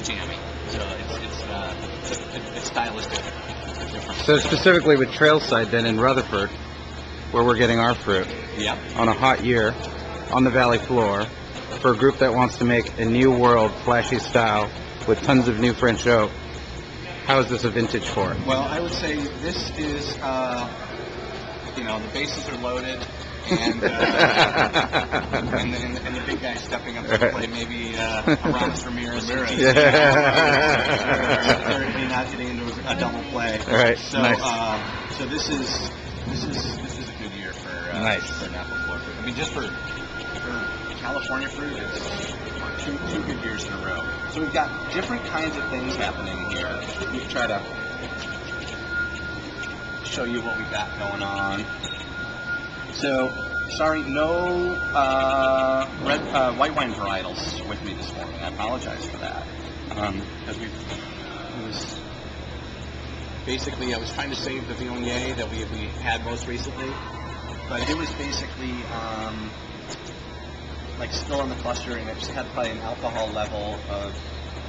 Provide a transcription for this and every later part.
jammy. So its style is different. So specifically with Trailside then in Rutherford, where we're getting our fruit, Yeah. on a hot year, on the valley floor, for a group that wants to make a new world flashy style with tons of new French oak, how is this a vintage for it? Well, I would say this is, the bases are loaded, and and the big guy stepping up to the plate, maybe Aramis Ramirez. They're not getting into a double play. All right. So, Nice. So this is a good year for Nice. for Napa Floor fruit. I mean, just for California fruit, it's two good years in a row. So we've got different kinds of things happening here. Let me try to show you what we got going on. So, sorry, no white wine varietals with me this morning. I apologize for that. Because I was trying to save the Viognier that we had most recently, but it was basically still in the cluster, and it just had probably an alcohol level of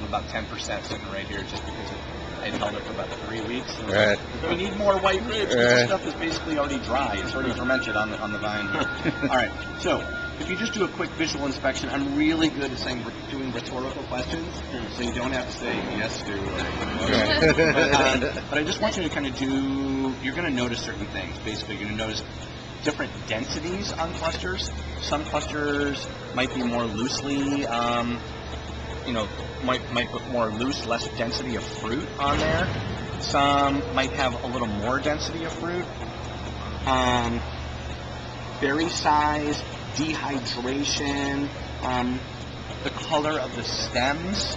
about 10% sitting right here, just because I held it for about 3 weeks. Right. We need more white grapes. This stuff is basically already dry. It's already fermented on the vine here. All right. So if you just do a quick visual inspection, I'm really good at doing rhetorical questions, so you don't have to say yes to. But I just want you to kind of you're going to notice certain things. Basically, you're going to notice different densities on clusters. Some clusters might be more loosely, might put more loose, less density of fruit on there. Some might have a little more density of fruit. Berry size, dehydration, the color of the stems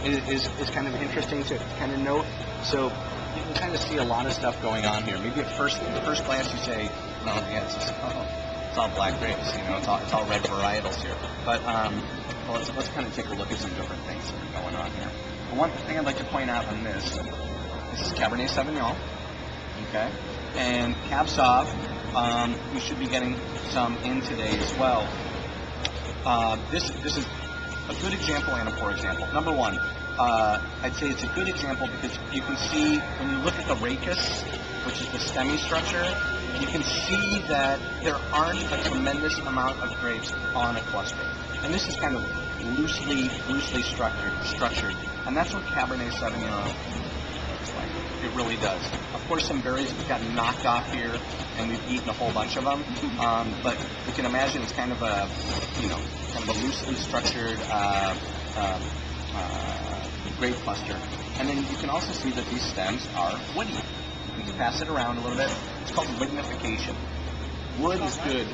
is kind of interesting to kind of note. So you can kind of see a lot of stuff going on here. Maybe at first glance you say, no, yeah, it's all black grapes, it's all red varietals here. But let's kind of take a look at some different things that are going on here. One thing I'd like to point out on this is Cabernet Sauvignon, okay, and Cab Sauv. We should be getting some in today as well. This is a good example and a poor example. Number one, I'd say it's a good example because you can see when you look at the rachis, which is the stemmy structure, you can see that there aren't a tremendous amount of grapes on a cluster. And this is kind of loosely structured. And that's what Cabernet Sauvignon looks like. It really does. Of course, some berries have gotten knocked off here, and we've eaten a whole bunch of them. But you can imagine it's kind of a loosely structured grape cluster. And then you can also see that these stems are woody. You can pass it around a little bit. It's called lignification. Wood is good.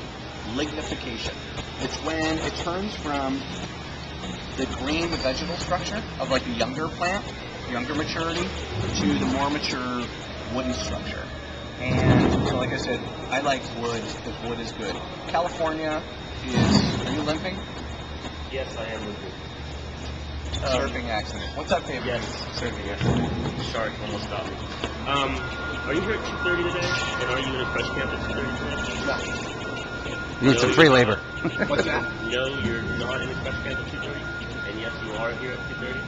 Lignification. It's when it turns from the green vegetal structure of like a younger plant, younger maturity, to the more mature wooden structure. And like I said, I like wood because wood is good. California are you limping? Yes, I am limping. Surfing accident. What's up, David? Yes, surfing accident. Sorry, almost stopped. Are you here at 2:30 today? And are you in a crush camp at 2:30 today? Yeah. Need some free labor. What's that? No, you're not in a crush camp at 2:30? And yes, you are here at 2:30?